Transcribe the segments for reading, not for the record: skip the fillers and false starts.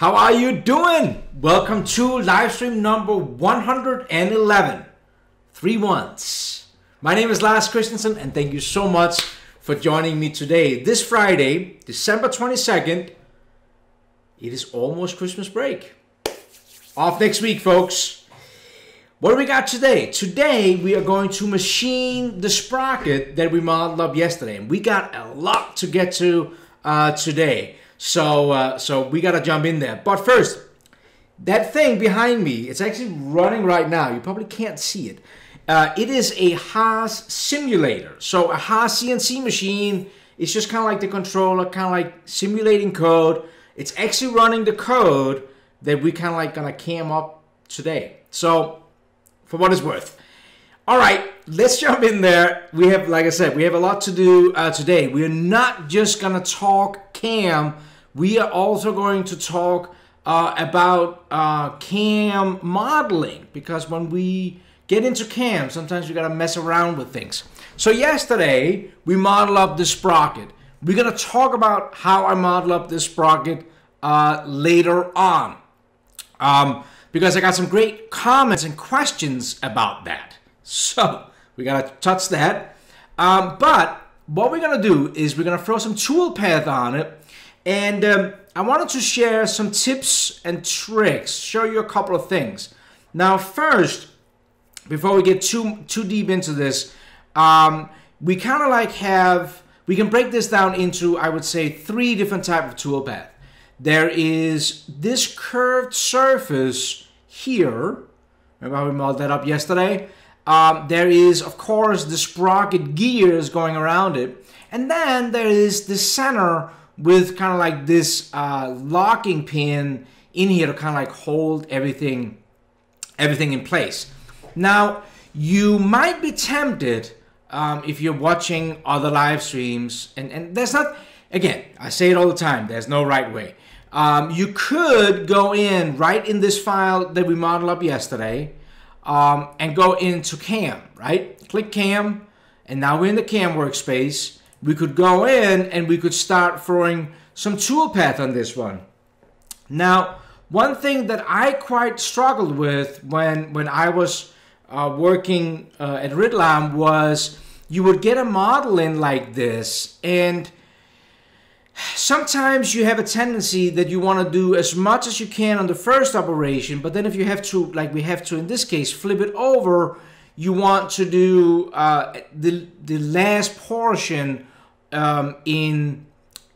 How are you doing? Welcome to live stream number 111. 3 ones. My name is Lars Christensen and thank you so much for joining me today. This Friday, December 22nd, it is almost Christmas break. Off next week, folks. What do we got today? Today, we are going to machine the sprocket that we modeled up yesterday. And we got a lot to get to today. So we got to jump in there. But first, that thing behind me, it's actually running right now. You probably can't see it. It is a Haas simulator. So a Haas CNC machine is just kind of like the controller, kind of like simulating code. It's actually running the code that we kind of like gonna cam up today. So for what it's worth. All right, let's jump in there. We have, like I said, we have a lot to do today. We're not just gonna talk cam. We are also going to talk about cam modeling, because when we get into cam, sometimes we gotta mess around with things. So yesterday, we modeled up the sprocket. We're gonna talk about how I model up this sprocket later on. Because I got some great comments and questions about that. So we gotta touch that. But what we're gonna do is we're gonna throw some toolpath on it. And I wanted to share some tips and tricks, show you a couple of things. Now first, before we get too deep into this, we kind of like we can break this down into, I would say, 3 different types of toolpath. There is this curved surface here. Remember how we modeled that up yesterday? There is, of course, the sprocket gears going around it. And then there is the center with kind of like this locking pin in here to kind of like hold everything in place. Now, you might be tempted if you're watching other live streams, and there's not, again, I say it all the time, there's no right way. You could go in right in this file that we modeled up yesterday and go into cam, right? Click cam, and now we're in the cam workspace. We could go in and we could start throwing some toolpath on this one. Now, one thing that I quite struggled with when I was working at Ridlam was you would get a model in like this, and sometimes you have a tendency that you want to do as much as you can on the first operation, but then if you have to, like we have to in this case, flip it over, you want to do the last portion in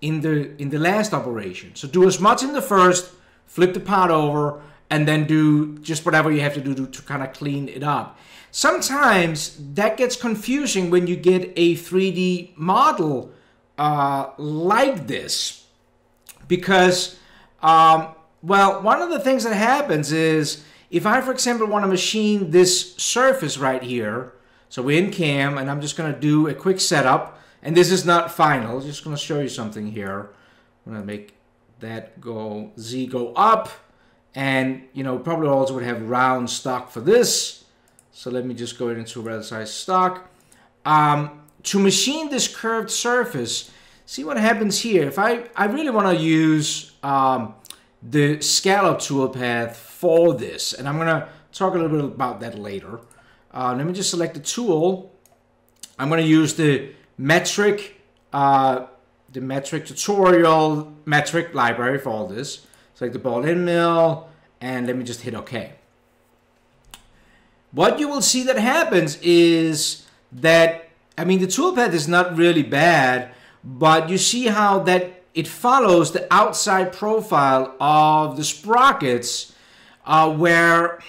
the last operation. So do as much in the first, flip the part over, and then do just whatever you have to do to kind of clean it up. Sometimes that gets confusing when you get a 3D model like this, because well, one of the things that happens is if I, for example, want to machine this surface right here, so we're in cam and I'm just going to do a quick setup, and this is not final, just going to show you something here. I'm going to make that Z go up, and you know, probably also would have round stock for this, so let me just go into rather size stock. To machine this curved surface, see what happens here. If I really want to use the scallop toolpath for this, and I'm going to talk a little bit about that later. Let me just select the tool. I'm going to use the metric tutorial metric library for all this. Select the ball end mill, and let me just hit OK. What you will see that happens is that, I mean, the toolpath is not really bad, but you see how that it follows the outside profile of the sprockets, where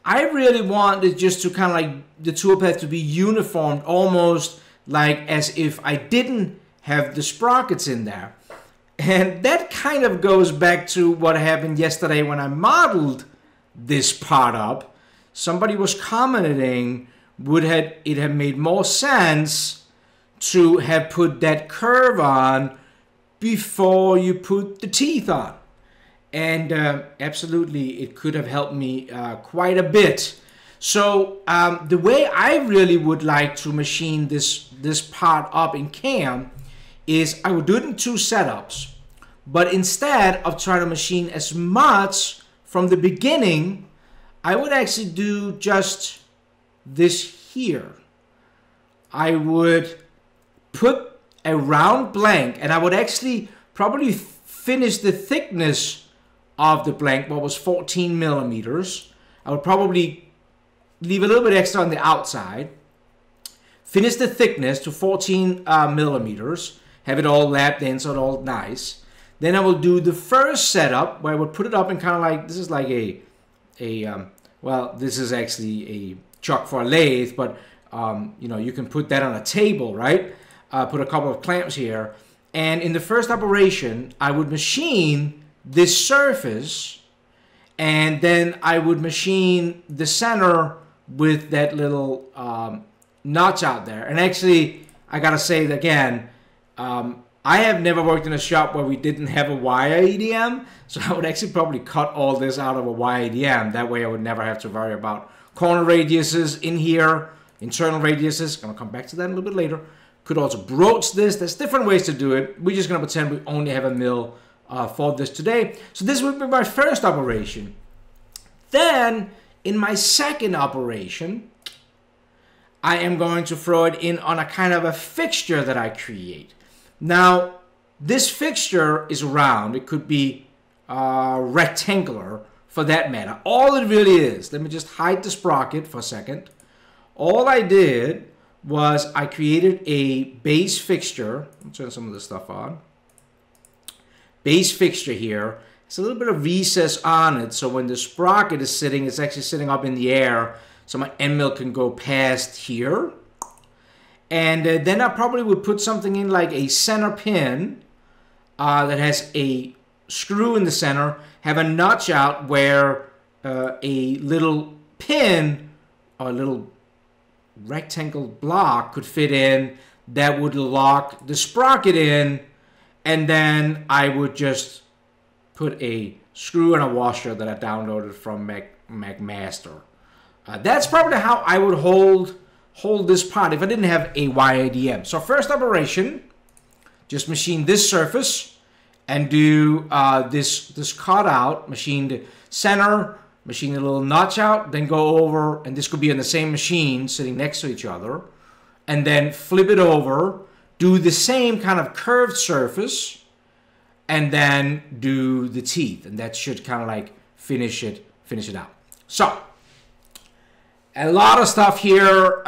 I really wanted just to kind of like the toolpath to be uniformed, almost like as if I didn't have the sprockets in there. And that kind of goes back to what happened yesterday when I modeled this part up. Somebody was commenting, it have made more sense to have put that curve on before you put the teeth on. And absolutely, it could have helped me quite a bit. So the way I really would like to machine this part up in cam is I would do it in 2 setups. But instead of trying to machine as much from the beginning, I would actually do just this here. I would put a round blank, and I would actually probably finish the thickness of the blank, what was 14 millimeters. I would probably leave a little bit extra on the outside, finish the thickness to 14 millimeters, have it all lapped in so it's all nice. Then I will do the first setup where I would put it up in kind of like, this is like well, this is actually a chuck for a lathe, but you know, you can put that on a table, right? Put a couple of clamps here. And in the first operation, I would machine this surface, and then I would machine the center with that little notch out there. And actually, I gotta say it again, I have never worked in a shop where we didn't have a wire EDM, so I would actually probably cut all this out of a wire EDM. That way I would never have to worry about corner radiuses in here, internal radiuses. Gonna come back to that a little bit later. Could also broach this. There's different ways to do it. We're just gonna pretend we only have a mill for this today. So this would be my first operation. Then, in my second operation, I am going to throw it in on a kind of a fixture that I create. Now, this fixture is round. It could be rectangular for that matter. All it really is, let me just hide the sprocket for a second. All I did was I created a base fixture. I'll turn some of this stuff on. Base fixture here. It's a little bit of recess on it, so when the sprocket is sitting, it's actually sitting up in the air, so my end mill can go past here. And then I probably would put something in like a center pin that has a screw in the center, have a notch out where a little pin or a little rectangle block could fit in that would lock the sprocket in, and then I would just put a screw and a washer that I downloaded from McMaster. That's probably how I would hold this part if I didn't have a wire EDM. So first operation, just machine this surface and do this cut out, machine the center, machine a little notch out, then go over, and this could be on the same machine sitting next to each other, and then flip it over, do the same kind of curved surface, and then do the teeth, and that should kind of like finish it out. So a lot of stuff here,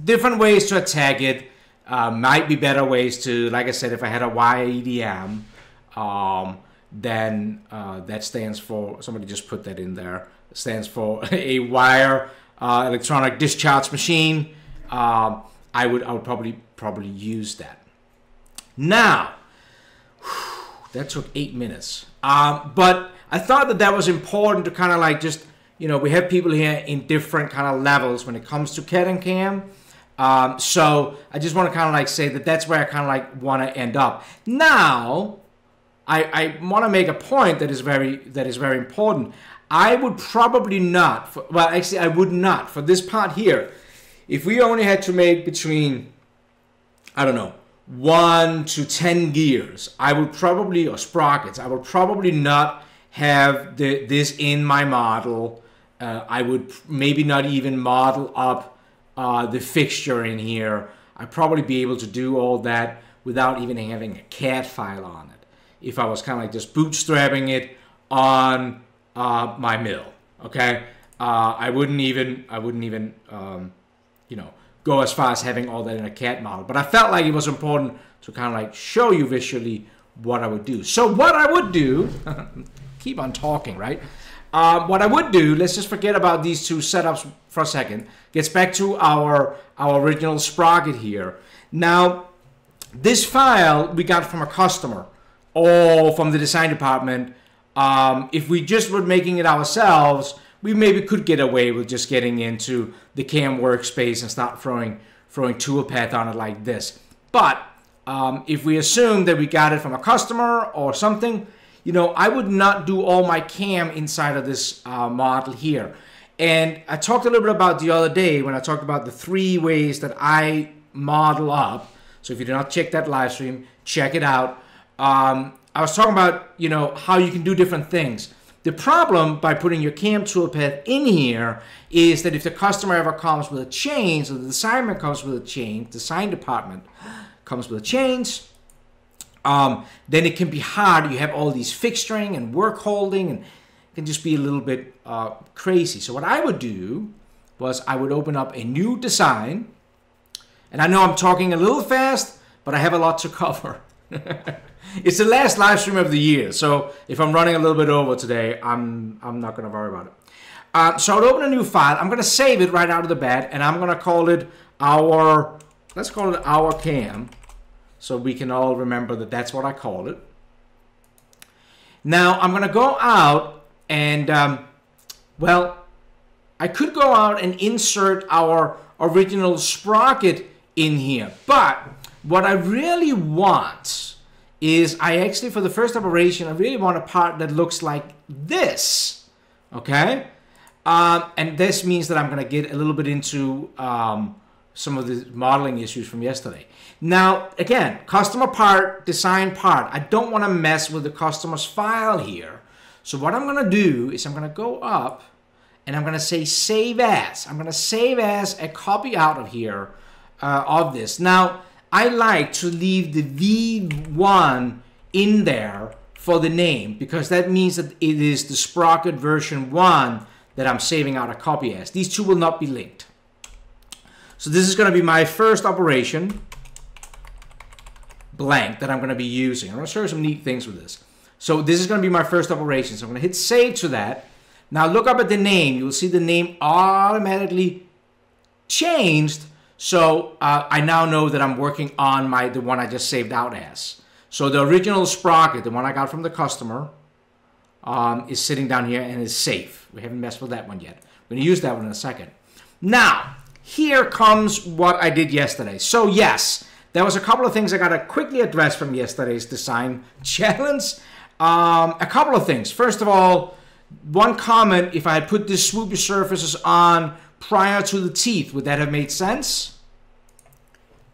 different ways to attack it. Might be better ways to, like I said, if I had a wire EDM, then that stands for, somebody just put that in there, it stands for a wire electronic discharge machine. I would probably use that. Now, that took 8 minutes. But I thought that was important to kind of like just, you know, we have people here in different kind of levels when it comes to CAD and CAM. So I just want to kind of like say that that's where I kind of like want to end up. Now, I want to make a point that is very important. I would probably not, well actually I would not, for this part here, if we only had to make between, I don't know, 1 to 10 gears, I would probably, or sprockets, I would probably not have this in my model. I would maybe not even model up the fixture in here. I'd probably be able to do all that without even having a CAD file on it, if I was kind of like just bootstrapping it on my mill. Okay, I wouldn't even you know, go as far as having all that in a CAD model. But I felt like it was important to kind of like show you visually what I would do. So what I would do, keep on talking, right? What I would do, let's just forget about these two setups for a second. Gets back to our original sprocket here. Now, this file we got from a customer or from the design department. If we just were making it ourselves, we maybe could get away with just getting into the CAM workspace and start throwing Toolpath on it like this. But if we assume that we got it from a customer or something, you know, I would not do all my CAM inside of this model here. And I talked a little bit about the other day when I talked about the 3 ways that I model up. So if you did not check that live stream, check it out. I was talking about, you know, how you can do different things. The problem by putting your CAM toolpath in here is that if the customer ever comes with a change, or the designer comes with a change, design department comes with a change, then it can be hard. You have all these fixturing and work holding, and it can just be a little bit crazy. So what I would do was I would open up a new design, and I know I'm talking a little fast, but I have a lot to cover. It's the last live stream of the year, so if I'm running a little bit over today, I'm not going to worry about it. So I'll open a new file. I'm going to save it right out of the bat, and I'm going to call it our, let's call it our CAM, so we can all remember that that's what I call it. Now I'm going to go out and, well, I could go out and insert our original Sprocket in here, but what I really want is I actually, for the first operation, I really want a part that looks like this, okay? And this means that I'm going to get a little bit into some of the modeling issues from yesterday. Now, again, customer part, design part. I don't want to mess with the customer's file here. So what I'm going to do is I'm going to go up and I'm going to say save as. I'm going to save as a copy out of here of this. Now, I like to leave the V1 in there for the name because that means that it is the Sprocket version 1 that I'm saving out a copy as. These two will not be linked. So this is going to be my first operation, blank, that I'm going to be using. I'm going to show you some neat things with this. So this is going to be my first operation. So I'm going to hit save to that. Now look up at the name. You will see the name automatically changed. So I now know that I'm working on the one I just saved out as. So the original Sprocket, the one I got from the customer, is sitting down here and is safe. We haven't messed with that one yet. We're going to use that one in a second. Now, here comes what I did yesterday. So yes, there was a couple of things I got to quickly address from yesterday's design challenge. A couple of things. First of all, one comment, if I had put this swoopy surfaces on prior to the teeth, would that have made sense?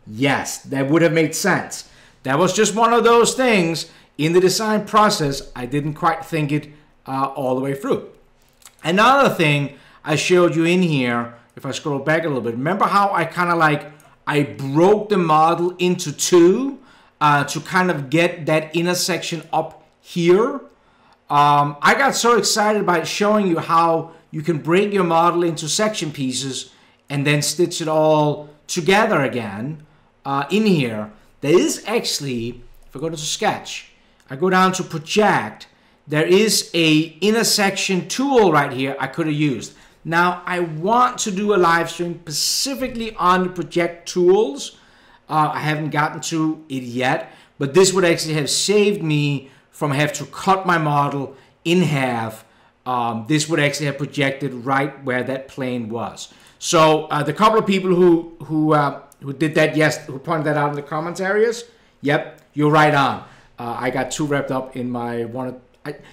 Yes, that would have made sense. That was just one of those things in the design process. I didn't quite think it all the way through. Another thing I showed you in here, if I scroll back a little bit, remember how I kind of like, I broke the model into two to kind of get that intersection up here. I got so excited by showing you how you can break your model into section pieces and then stitch it all together again in here. There is actually, if I go to sketch, I go down to project, there is a intersection tool right here I could have used. Now I want to do a live stream specifically on the project tools. I haven't gotten to it yet, but this would actually have saved me from having to cut my model in half. This would actually have projected right where that plane was. So the couple of people who did that, yes, who pointed that out in the comments areas, yep, you're right on. I got too wrapped up in my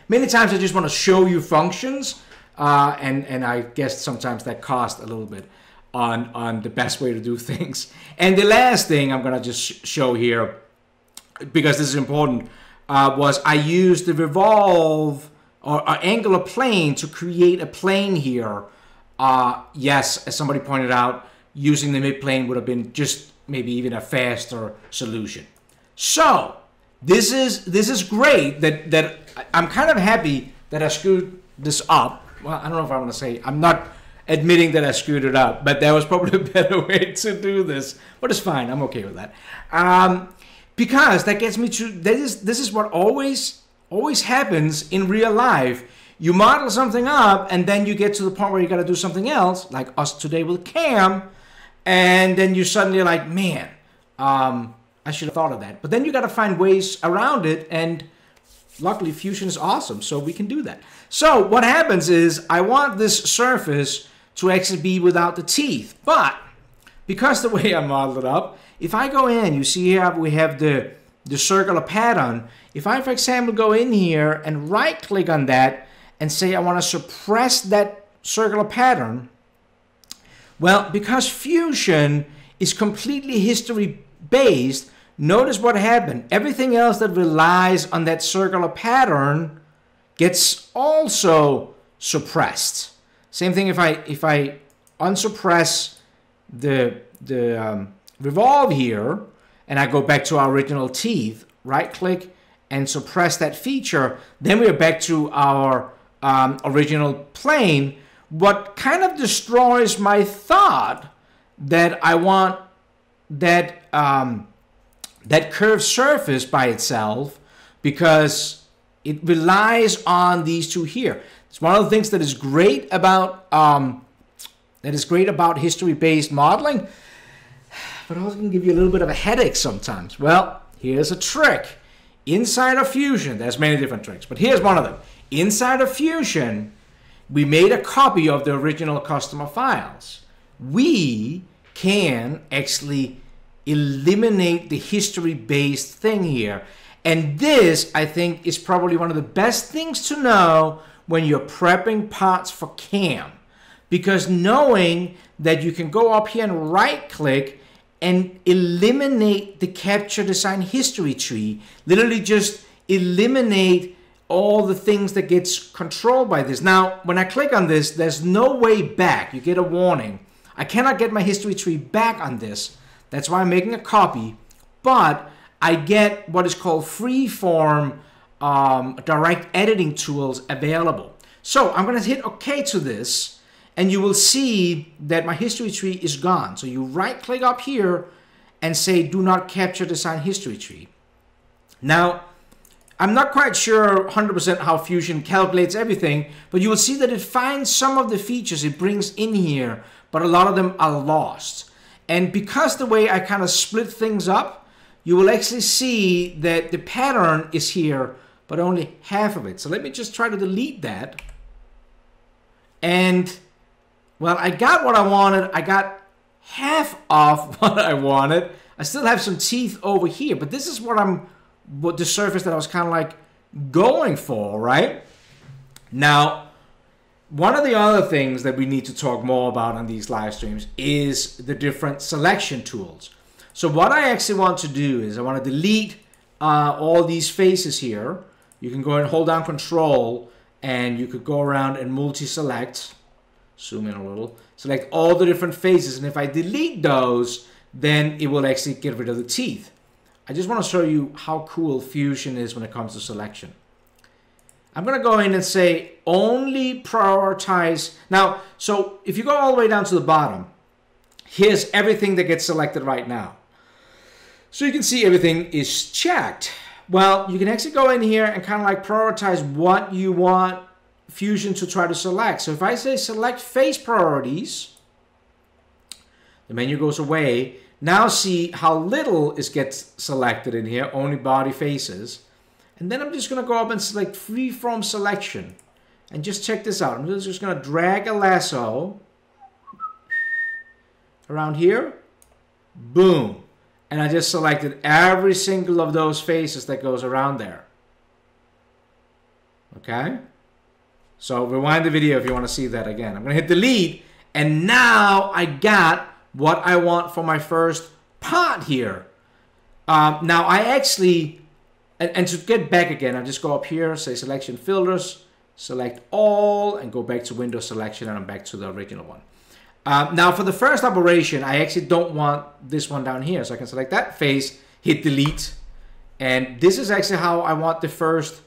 many times I just want to show you functions, and I guess sometimes that costs a little bit on the best way to do things. And the last thing I'm gonna just show here, because this is important, was I used the revolve or angular plane to create a plane here. Yes, as somebody pointed out, using the mid plane would have been just maybe even a faster solution. So this is great. That I'm kind of happy that I screwed this up. Well, I don't know if I want to say, I'm not admitting that I screwed it up, but there was probably a better way to do this. But it's fine. I'm okay with that. Because that gets me to, this is what always happens in real life. You model something up, and then you get to the point where you got to do something else, like us today with CAM, and then you suddenly like, man, I should have thought of that. But then you got to find ways around it, and luckily Fusion is awesome, so we can do that. So what happens is I want this surface to actually be without the teeth, but because the way I modeled it up, if I go in, you see here we have the circular pattern. If I, for example, go in here and right-click on that and say I want to suppress that circular pattern, well, because Fusion is completely history-based, notice what happened. Everything else that relies on that circular pattern gets also suppressed. Same thing if I unsuppress the revolve here, and I go back to our original teeth, right click and suppress that feature, then we're back to our original plane. What kind of destroys my thought that I want that that curved surface by itself, because it relies on these two here. It's one of the things that is great about history-based modeling, but also can give you a little bit of a headache sometimes. Well, here's a trick. Inside of Fusion, there's many different tricks, but here's one of them. Inside of Fusion, we made a copy of the original customer files. We can actually eliminate the history-based thing here. And this, I think, is probably one of the best things to know when you're prepping parts for CAM. Because knowing that you can go up here and right-click and eliminate the capture design history tree, literally just eliminate all the things that gets controlled by this. Now, when I click on this, there's no way back. You get a warning. I cannot get my history tree back on this. That's why I'm making a copy. But I get what is called free-form direct editing tools available. So I'm going to hit OK to this, and you will see that my history tree is gone. So you right-click up here and say, do not capture design history tree. Now, I'm not quite sure 100% how Fusion calculates everything, but you will see that it finds some of the features it brings in here, but a lot of them are lost. And because the way I kind of split things up, you will actually see that the pattern is here, but only half of it. So let me just try to delete that. And, well, I got what I wanted. I got half of what I wanted. I still have some teeth over here, but this is what the surface that I was kind of like going for, right? Now, one of the other things that we need to talk more about on these live streams is the different selection tools. So what I actually want to do is I want to delete all these faces here. You can go and hold down Control, and you could go around and multi-select. Zoom in a little. Select all the different faces, and if I delete those, then it will actually get rid of the teeth. I just want to show you how cool Fusion is when it comes to selection. I'm going to go in and say only prioritize. Now, so if you go all the way down to the bottom, here's everything that gets selected right now. So you can see everything is checked. Well, you can actually go in here and kind of like prioritize what you want Fusion to try to select. So if I say select face priorities, the menu goes away. Now see how little gets selected in here, only body faces. And then I'm just going to go up and select freeform selection. And just check this out. I'm just going to drag a lasso around here. Boom. And I just selected every single of those faces that goes around there. Okay? So rewind the video if you want to see that again. I'm going to hit delete. And now I got what I want for my first part here. Now I actually, and to get back again, I just go up here, say selection filters, select all, and go back to window selection, and I'm back to the original one. Now for the first operation, I actually don't want this one down here, so I can select that face, hit delete, and this is actually how I want the first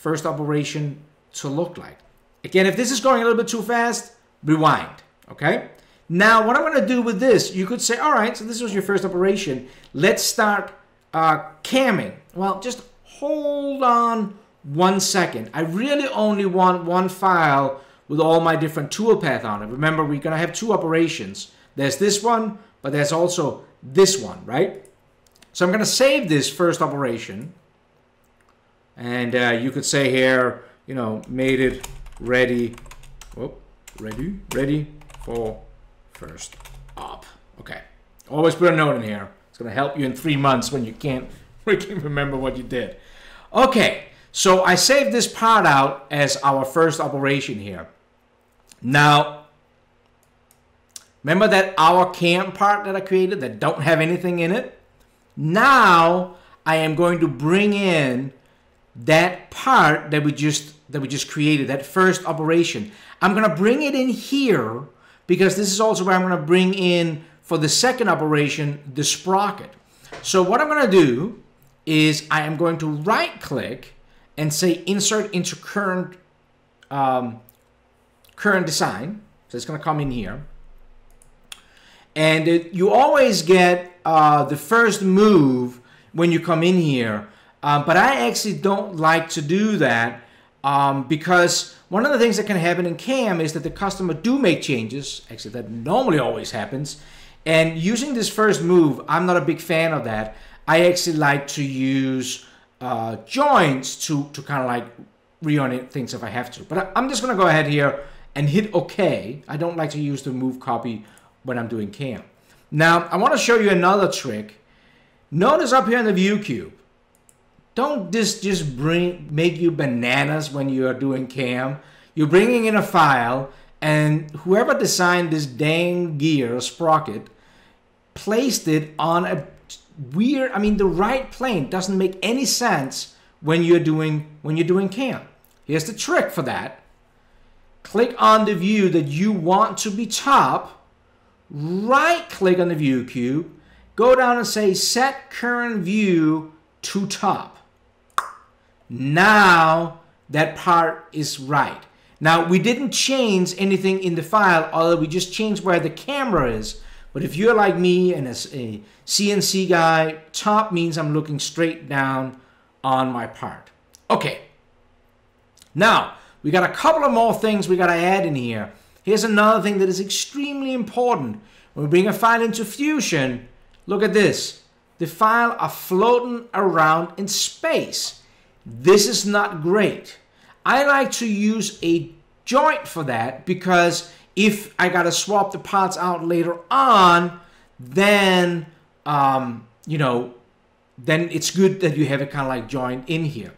operation to look like. Again, if this is going a little bit too fast, rewind, okay? Now, what I'm going to do with this, you could say, all right, so this was your first operation. Let's start camming. Well, just hold on 1 second. I really only want one file with all my different toolpath on it. Remember, we're going to have two operations. There's this one, but there's also this one, right? So I'm going to save this first operation. And you could say here, you know, made it ready. Whoop, ready for first op. Okay. Always put a note in here. It's going to help you in 3 months when you can't freaking remember what you did. Okay. So I saved this part out as our first operation here. Now, remember that our cam part that I created that don't have anything in it? Now I am going to bring in that part that we just created, that first operation. I'm going to bring it in here because this is also where I'm going to bring in, for the second operation, the sprocket. So what I'm going to do is I am going to right click and say insert into current design. So it's going to come in here. And you always get the first move when you come in here. But I actually don't like to do that because one of the things that can happen in CAM is that the customer do make changes. Actually, that normally always happens. And using this first move, I'm not a big fan of that. I actually like to use joints to kind of like reorient things if I have to. But I'm just going to go ahead here and hit OK. I don't like to use the move copy when I'm doing CAM. Now, I want to show you another trick. Notice up here in the view cube, don't this just make you bananas when you are doing CAM. You're bringing in a file, and whoever designed this dang gear, sprocket, placed it on a weird, the right plane. Doesn't make any sense when you're doing CAM. Here's the trick for that. Click on the view that you want to be top, right click on the view cube, go down and say set current view to top. Now that part is right. Now we didn't change anything in the file, although we just changed where the camera is. But if you're like me and as a CNC guy, top means I'm looking straight down on my part. Okay. Now we got a couple of more things we got to add in here. Here's another thing that is extremely important. When we bring a file into Fusion, look at this. The file are floating around in space. This is not great. I like to use a joint for that because if I got to swap the parts out later on, then, then it's good that you have it kind of like joined in here.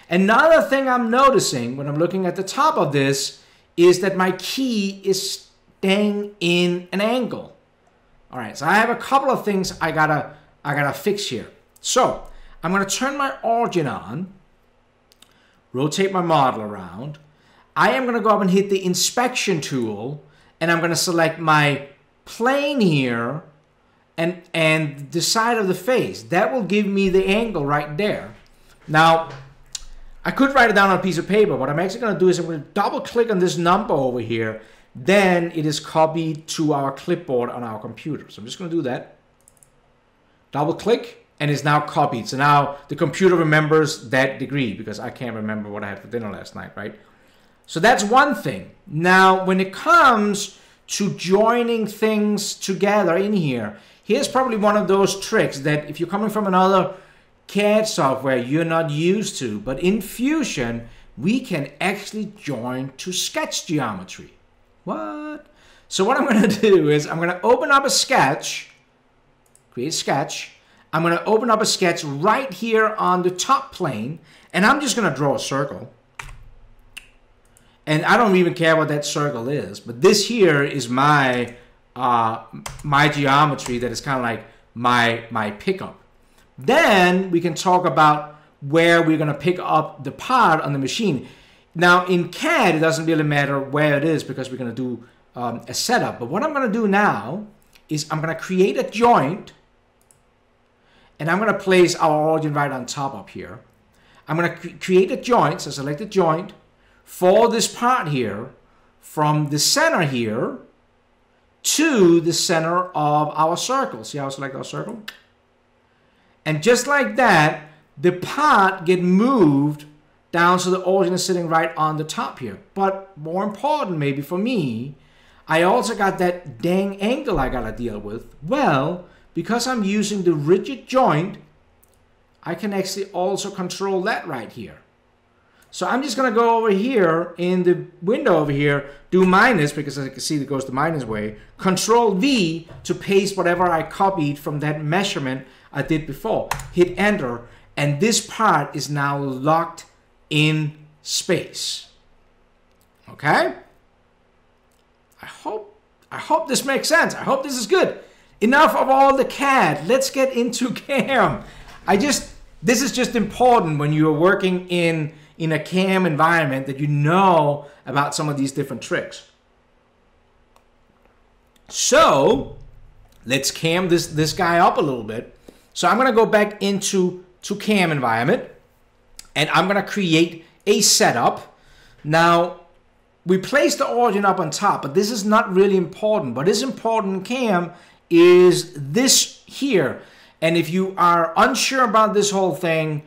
Another thing I'm noticing when I'm looking at the top of this is that my key is staying in an angle. All right, so I have a couple of things I gotta fix here. So I'm gonna turn my origin on, rotate my model around. I am gonna go up and hit the inspection tool, and I'm gonna select my plane here and the side of the face. That will give me the angle right there. Now, I could write it down on a piece of paper. What I'm actually going to do is I'm going to double click on this number over here. Then it is copied to our clipboard on our computer. So I'm just going to do that. Double click, and it's now copied. So now the computer remembers that degree because I can't remember what I had for dinner last night, right? So that's one thing. Now, when it comes to joining things together in here, here's probably one of those tricks that if you're coming from another CAD software you're not used to, but in Fusion we can actually join to sketch geometry. What? So what I'm going to do is I'm going to open up a sketch, create a sketch. I'm going to open up a sketch right here on the top plane, and I'm just going to draw a circle. And I don't even care what that circle is, but this here is my my geometry that is kind of like my pickup. Then we can talk about where we're going to pick up the part on the machine. Now in CAD, it doesn't really matter where it is because we're going to do a setup. But what I'm going to do now is I'm going to create a joint, and I'm going to place our origin right on top up here. I'm going to create a joint, so select a joint for this part here from the center here to the center of our circle. See how I select our circle? And just like that, the part get moved down so the origin is sitting right on the top here. But more important maybe for me, I also got that dang angle I gotta deal with. Well, because I'm using the rigid joint, I can actually also control that right here. So I'm just gonna go over here in the window over here, do minus, because I can see it goes the minus way, Control V to paste whatever I copied from that measurement I did before. Hit enter, and this part is now locked in space. Okay? I hope this makes sense. I hope this is good. enough of all the CAD. Let's get into CAM. This is just important when you're working in a CAM environment, that you know about some of these different tricks. So let's cam this guy up a little bit. So I'm going to go back into CAM environment, and I'm going to create a setup. Now, we place the origin up on top, but this is not really important. What is important in CAM is this here. And if you are unsure about this whole thing,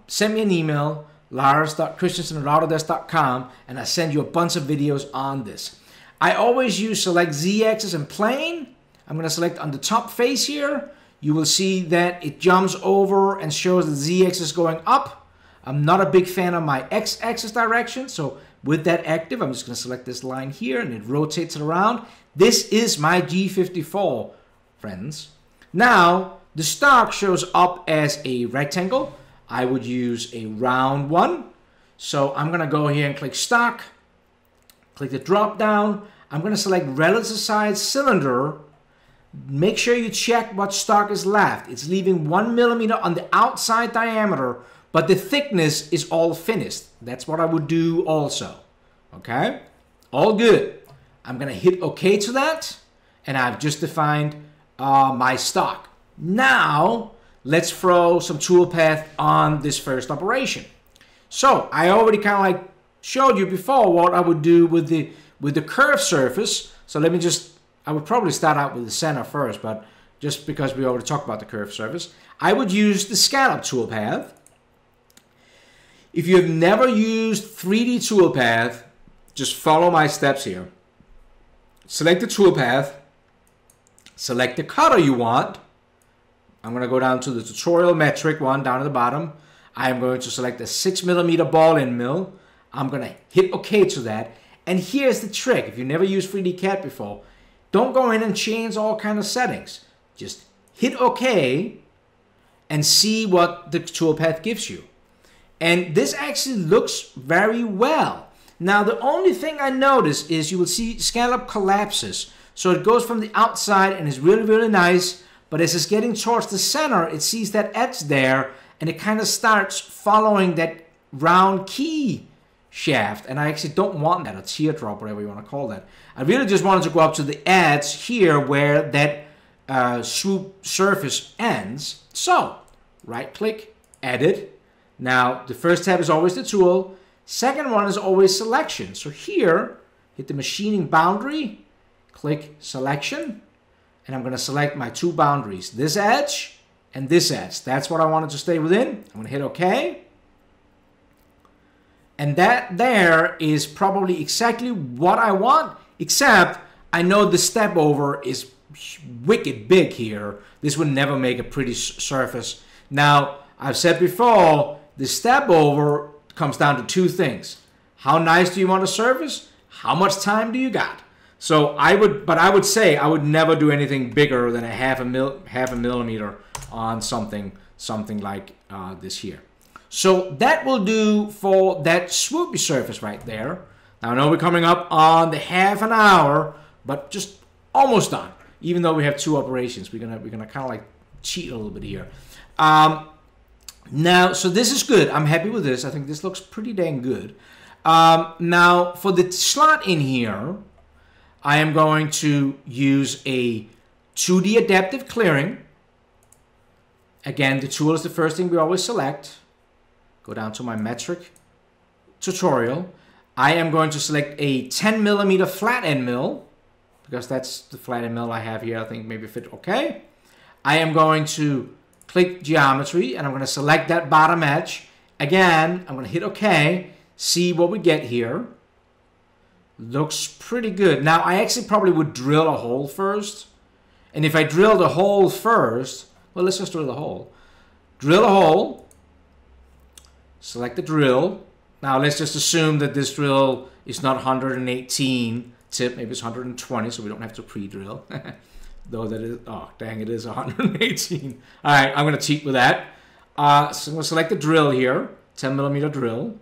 send me an email, lars.christensen@autodesk.com, and I send you a bunch of videos on this. I always use select Z-axis and plane. I'm going to select on the top face here. You will see that it jumps over and shows the Z-axis going up. I'm not a big fan of my X-axis direction, so with that active, I'm just going to select this line here, and it rotates it around. This is my G54, friends. Now, the stock shows up as a rectangle. I would use a round one. So I'm going to go here and click stock, click the drop down. I'm going to select relative size cylinder. Make sure you check what stock is left. It's leaving 1 millimeter on the outside diameter, but the thickness is all finished. That's what I would do also. Okay? All good. I'm going to hit OK to that, and I've just defined my stock. Now, let's throw some toolpath on this first operation. So, I already kind of like showed you before what I would do with the curved surface. So let me I would probably start out with the center first, but just because we already talked about the curved surface, I would use the scallop toolpath. If you have never used 3D toolpath, just follow my steps here. Select the toolpath, select the cutter you want. I'm going to go down to the tutorial metric one down at the bottom. I am going to select a 6mm ball end mill. I'm going to hit OK to that. And here's the trick. If you never used 3D CAD before, don't go in and change all kind of settings. Just hit OK and see what the toolpath gives you. And this actually looks very well. Now, the only thing I notice is you will see scallop collapses. So it goes from the outside and is really, really nice. But as it's getting towards the center, it sees that edge there, and it kind of starts following that round key shaft. And I actually don't want that, a teardrop, whatever you want to call that. I really just wanted to go up to the edge here where that swoop surface ends. So, right-click, edit. Now, the first tab is always the tool. Second one is always selection. So here, hit the machining boundary, click selection, and I'm going to select my two boundaries, this edge and this edge. That's what I wanted to stay within. I'm going to hit OK. And that there is probably exactly what I want, except I know the step over is wicked big here. This would never make a pretty surface. Now, I've said before, the step over comes down to two things. How nice do you want a surface? How much time do you got? So I would say I would never do anything bigger than a half a millimeter on something like this here. So that will do for that swoopy surface right there. Now I know we're coming up on the half an hour, but just almost done. Even though we have two operations, we're gonna kind of like cheat a little bit here. Now, so this is good. I'm happy with this. I think this looks pretty dang good. Now, for the slot in here, I am going to use a 2D adaptive clearing. Again, the tool is the first thing we always select. Go down to my metric tutorial. I am going to select a 10mm flat end mill, because that's the flat end mill I have here. I think maybe fit okay. I am going to click geometry, and I'm going to select that bottom edge. Again, I'm going to hit OK, see what we get here. Looks pretty good. Now, I actually probably would drill a hole first. And if I drill the hole first, well, let's just drill the hole. Drill a hole. Select the drill. Now, let's just assume that this drill is not 118 tip. Maybe it's 120, so we don't have to pre-drill. Though that is, oh, dang, it is 118. All right, I'm going to cheat with that. So I'm going to select the drill here, 10mm drill.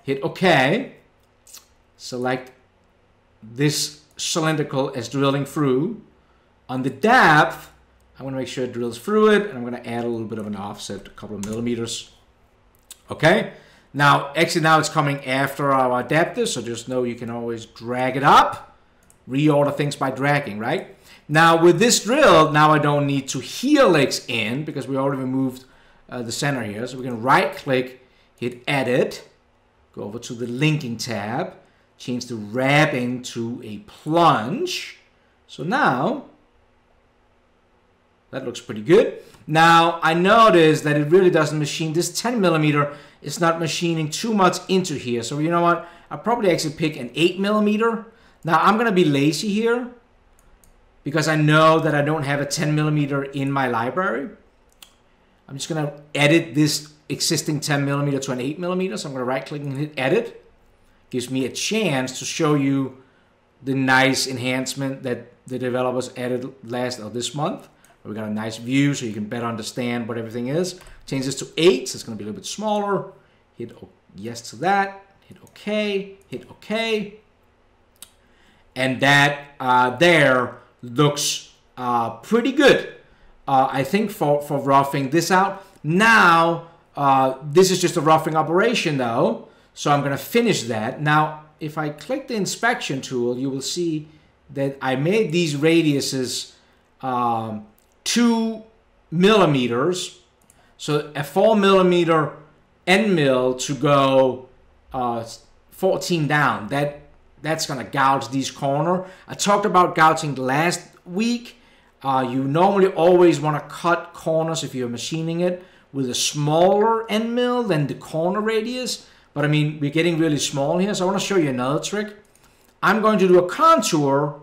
Hit OK. Select this cylindrical as drilling through. On the depth, I'm going to make sure it drills through it, and I'm going to add a little bit of an offset, a couple of millimeters. Okay, now it's coming after our adapter, so just know you can always drag it up, reorder things by dragging, right? Now with this drill, now I don't need to helix in because we already removed the center here. So we can right click, hit edit, go over to the linking tab, change the wrapping to a plunge. So now that looks pretty good. Now I notice that it really doesn't machine. This 10 millimeter is not machining too much into here. So you know what? I'll probably actually pick an 8 millimeter. Now I'm gonna be lazy here because I know that I don't have a 10 millimeter in my library. I'm just gonna edit this existing 10 millimeter to an 8 millimeter. So I'm gonna right click and hit edit. Gives me a chance to show you the nice enhancement that the developers added this month. We got a nice view so you can better understand what everything is. Change this to 8, so it's going to be a little bit smaller. Hit yes to that. Hit OK. Hit OK. And that there looks pretty good. I think for roughing this out. Now, this is just a roughing operation though. So I'm going to finish that. Now, if I click the inspection tool, you will see that I made these radiuses 2 millimeters, so a 4 millimeter end mill to go 14 down. That's gonna gouge these corners. I talked about gouging last week. You normally always want to cut corners if you're machining it with a smaller end mill than the corner radius. But I mean, we're getting really small here, so I want to show you another trick. I'm going to do a contour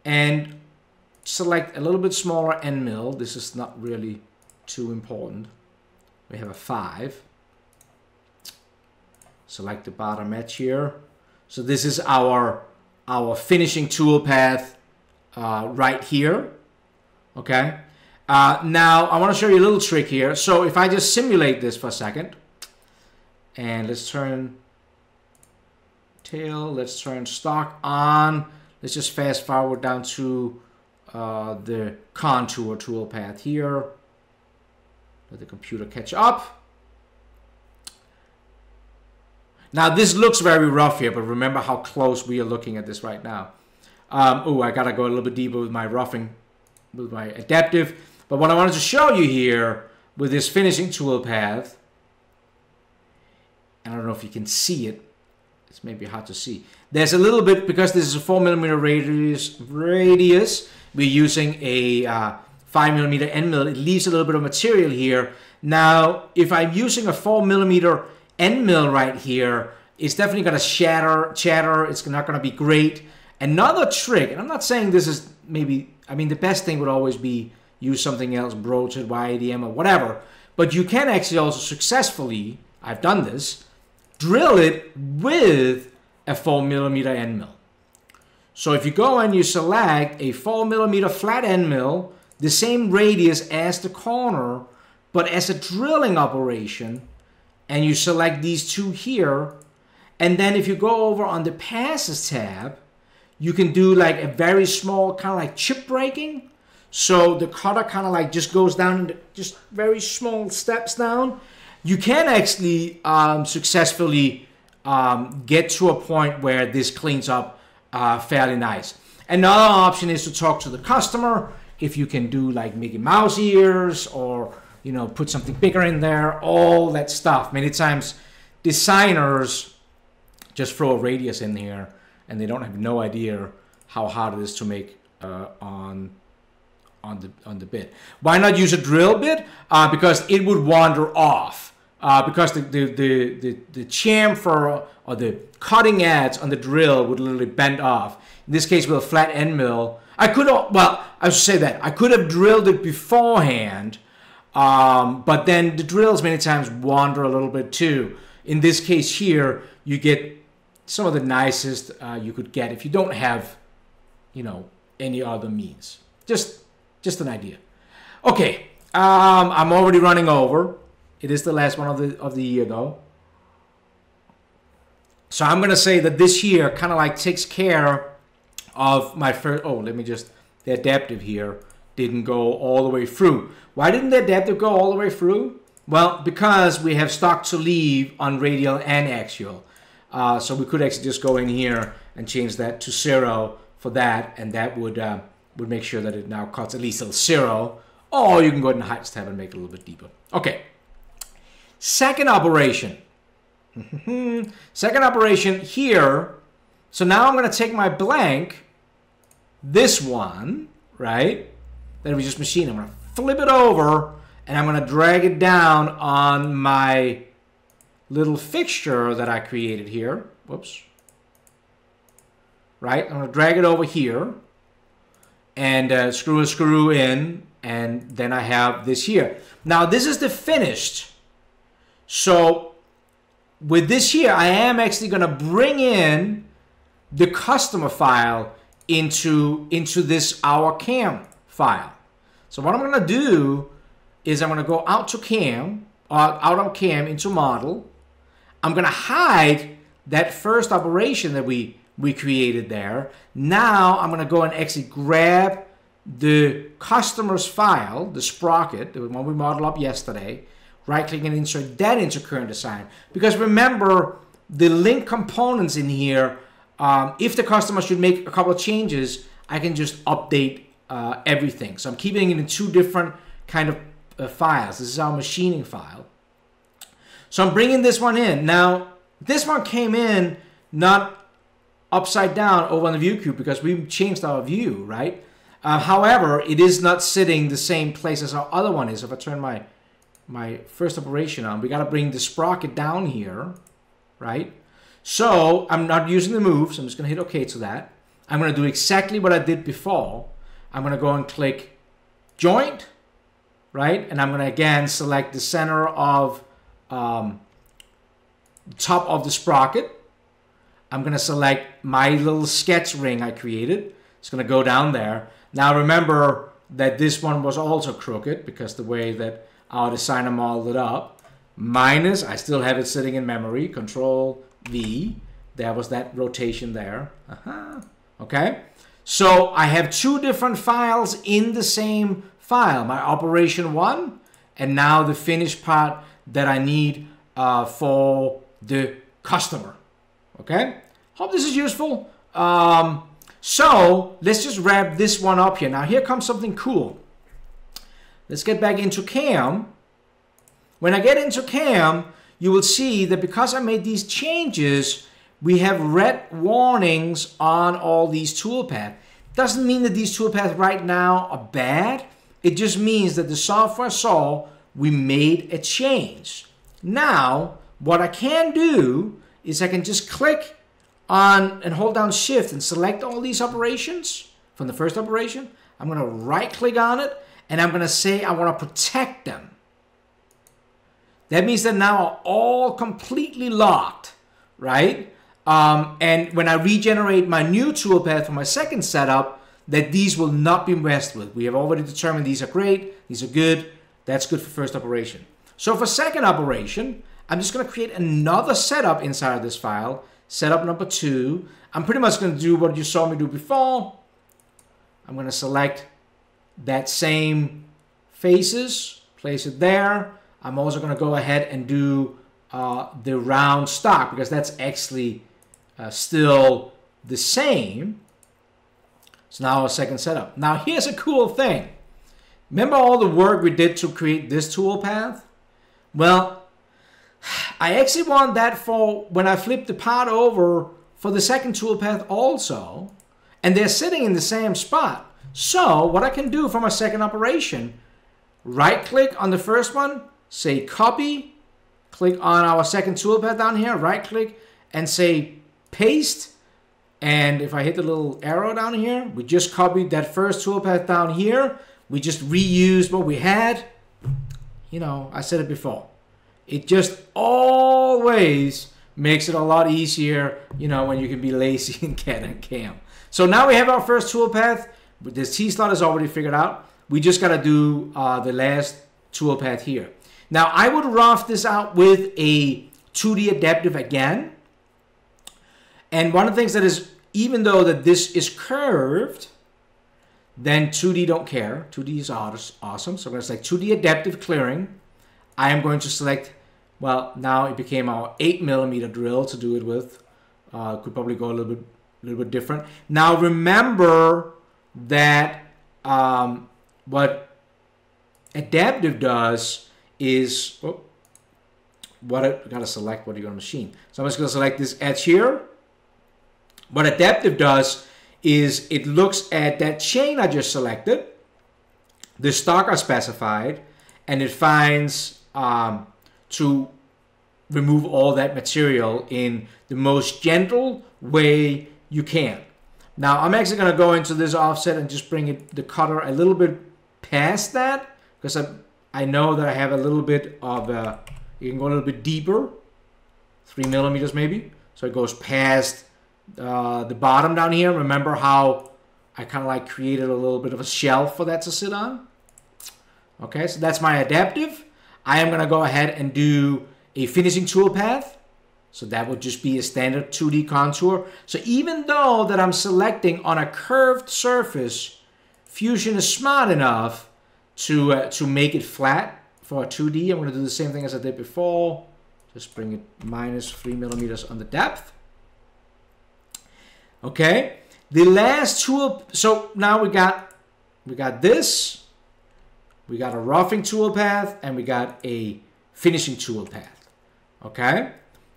and select a little bit smaller end mill. This is not really too important. We have a 5. Select the bottom edge here. So this is our finishing toolpath right here. Okay. Now I want to show you a little trick here. So if I just simulate this for a second, and let's turn tail, let's turn stock on. Let's just fast forward down to the contour toolpath here. Let the computer catch up. Now this looks very rough here, but remember how close we are looking at this right now. Oh, I gotta go a little bit deeper with my roughing, with my adaptive. But what I wanted to show you here with this finishing toolpath, and I don't know if you can see it. It's maybe hard to see. There's a little bit, because this is a 4 millimeter radius. We're using a 5 millimeter end mill. It leaves a little bit of material here. Now, if I'm using a 4 millimeter end mill right here, it's definitely going to chatter. It's not going to be great. Another trick, and I'm not saying this is maybe, I mean, the best thing would always be use something else, broached, YADM, or whatever. But you can actually also successfully, I've done this, drill it with a 4 millimeter end mill. So if you go and you select a 4 millimeter flat end mill, the same radius as the corner, but as a drilling operation, and you select these two here, and then if you go over on the passes tab, you can do like a very small kind of like chip breaking. So the cutter kind of like just goes down, just very small steps down. You can actually successfully get to a point where this cleans up fairly nice. Another option is to talk to the customer. If you can do like Mickey Mouse ears, or you know, put something bigger in there, all that stuff. Many times designers just throw a radius in here and they don't have no idea how hard it is to make on the bit. Why not use a drill bit? Because it would wander off. Because the chamfer or the cutting edge on the drill would literally bend off. In this case, with a flat end mill, I could have, well, I should say that I could have drilled it beforehand, but then the drills many times wander a little bit too. In this case here, you get some of the nicest you could get if you don't have, you know, any other means. Just an idea. Okay, I'm already running over. It is the last one of the year though. So I'm gonna say that this year kind of like takes care of my first. Oh, let me just the adaptive here didn't go all the way through. Why didn't the adaptive go all the way through? Well, because we have stock to leave on radial and axial. So we could actually just go in here and change that to 0 for that, and that would make sure that it now cuts at least till 0. Or you can go ahead and hide this tab and make it a little bit deeper. Okay. Second operation. Second operation here. So now I'm going to take my blank, this one, right, that we just machined. I'm going to flip it over, and I'm going to drag it down on my little fixture that I created here. Whoops. Right? I'm going to drag it over here and screw a screw in, and then I have this here. Now, this is the finished. So with this here, I am actually going to bring in the customer file into this our cam file. So what I'm going to do is I'm going to go out to cam, out of cam into model. I'm going to hide that first operation that we created there. Now I'm going to go and actually grab the customer's file, the Sprocket, the one we modeled up yesterday, right-click and insert that into current design. Because remember, the link components in here, if the customer should make a couple of changes, I can just update everything. So I'm keeping it in two different kind of files. This is our machining file. So I'm bringing this one in. Now, this one came in not upside down over on the view cube because we changed our view, right? However, it is not sitting the same place as our other one is. If I turn my first operation on, we got to bring the sprocket down here, right? So I'm not using the move, so I'm just going to hit OK to that. I'm going to do exactly what I did before. I'm going to go and click Joint, right? And I'm going to again select the center of top of the sprocket. I'm going to select my little sketch ring I created. It's going to go down there. Now remember that this one was also crooked because the way that our designer modeled it up. Minus, I still have it sitting in memory, Control V. There was that rotation there. Okay. So I have two different files in the same file. My operation 1 and now the finished part that I need for the customer. Okay. Hope this is useful. So let's just wrap this one up here. Now here comes something cool. Let's get back into cam. When I get into cam, you will see that because I made these changes, we have red warnings on all these toolpaths. Doesn't mean that these toolpaths right now are bad. It just means that the software saw we made a change. Now, what I can do is I can just click on and hold down Shift and select all these operations from the first operation. I'm going to right click on it and I'm going to say I want to protect them. That means that now are all completely locked, right? And when I regenerate my new toolpath for my second setup, that these will not be messed with. We have already determined these are great, these are good. That's good for first operation. So for second operation, I'm just going to create another setup inside of this file. Setup number 2. I'm pretty much going to do what you saw me do before. I'm going to select that same faces, place it there. I'm also going to go ahead and do the round stock because that's actually still the same. So now our second setup. Now here's a cool thing. Remember all the work we did to create this toolpath? Well, I actually want that for when I flip the part over for the second toolpath also. And they're sitting in the same spot. So what I can do for my second operation, right click on the first one, say copy, click on our second toolpath down here, right click and say paste. And if I hit the little arrow down here, we just copied that first toolpath down here. We just reused what we had. You know, I said it before. It just always makes it a lot easier, you know, when you can be lazy in CAD and CAM. So now we have our first toolpath. This T-slot is already figured out. We just got to do the last toolpath here. Now I would rough this out with a 2D adaptive again. And one of the things that is, even though that this is curved, then 2D don't care. 2D is awesome. So I'm going to select 2D adaptive clearing. I am going to select, well, now it became our 8mm drill to do it with. Could probably go a little bit different. Now remember that what adaptive does is, gotta select what you're gonna machine. So I'm just gonna select this edge here. What adaptive does is it looks at that chain I just selected, the stock I specified, and it finds to remove all that material in the most gentle way you can. Now I'm actually going to go into this offset and just bring the cutter a little bit past that, because I know that I have a little bit of you can go a little bit deeper, 3mm maybe, so it goes past the bottom down here. Remember how I kind of like created a little bit of a shelf for that to sit on? Okay, so that's my adaptive. I am going to go ahead and do a finishing toolpath. So that would just be a standard 2D contour. So even though that I'm selecting on a curved surface, Fusion is smart enough to make it flat for a 2D. I'm going to do the same thing as I did before. Just bring it minus 3mm on the depth. Okay. The last tool. So now we got this. We got a roughing toolpath and we got a finishing toolpath. Okay.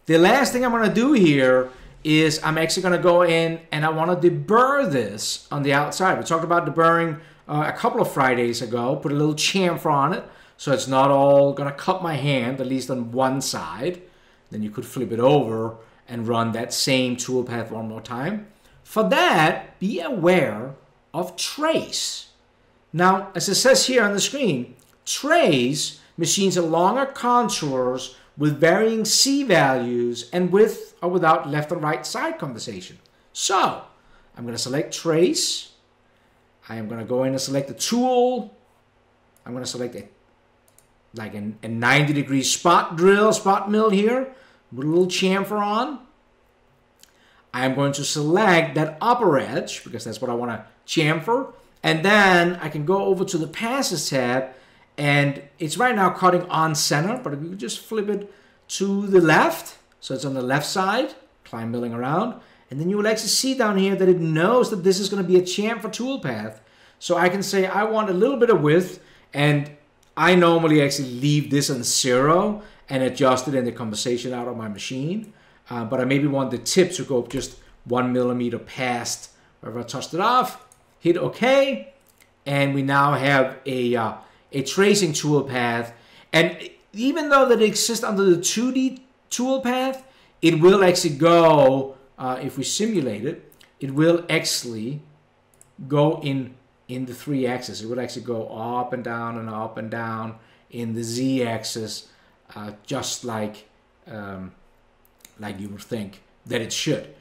The last thing I'm going to do here is I'm actually going to go in and I want to deburr this on the outside. We talked about deburring a couple of Fridays ago. Put a little chamfer on it so it's not all going to cut my hand, at least on one side. Then you could flip it over and run that same toolpath one more time. For that, be aware of trace. Now, as it says here on the screen, trace machines a longer contours with varying C values and with or without left and right side compensation. So I'm going to select trace. I am going to go in and select the tool. I'm going to select a 90-degree spot mill here with a little chamfer on. I'm going to select that upper edge because that's what I want to chamfer. And then I can go over to the passes tab. And it's right now cutting on center, but if you just flip it to the left, so it's on the left side, climb milling around, and then you will actually see down here that it knows that this is going to be a chamfer toolpath. So I can say I want a little bit of width, and I normally actually leave this on 0 and adjust it in the compensation out of my machine. But I maybe want the tip to go just 1mm past wherever I touched it off. Hit OK, and we now have a tracing toolpath. And even though that it exists under the 2D toolpath, it will actually go, if we simulate it, it will actually go in the 3 axis. It will actually go up and down in the Z axis, just like you would think that it should.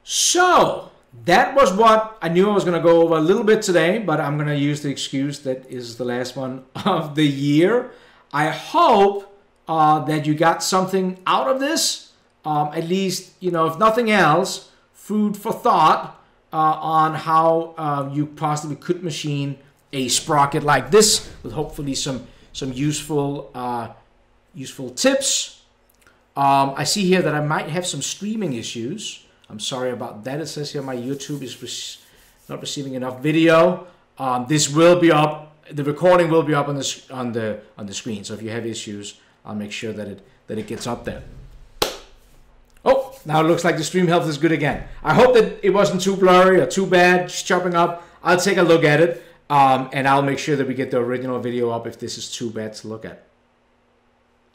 So that was what I knew I was going to go over a little bit today, but I'm going to use the excuse that is the last one of the year. I hope that you got something out of this, at least, you know, if nothing else, food for thought on how you possibly could machine a sprocket like this with hopefully some useful tips. I see here that I might have some streaming issues. I'm sorry about that. It says here my YouTube is not receiving enough video. This will be up. The recording will be up on the screen. So if you have issues, I'll make sure that it gets up there. Oh, now it looks like the stream health is good again. I hope that it wasn't too blurry or too bad. Just chopping up. I'll take a look at it, and I'll make sure that we get the original video up if this is too bad to look at.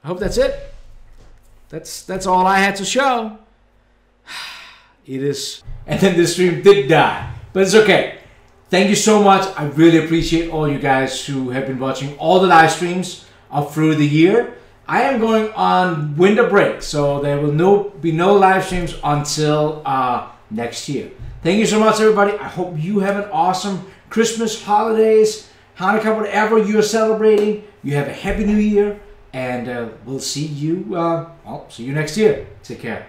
I hope that's it. That's all I had to show. It is. And then the stream did die. But it's okay. Thank you so much. I really appreciate all you guys who have been watching all the live streams up through the year. I am going on winter break, so there will be no live streams until next year. Thank you so much, everybody. I hope you have an awesome Christmas, holidays, Hanukkah, whatever you are celebrating. You have a happy new year, and we'll see you. I'll see you next year. Take care.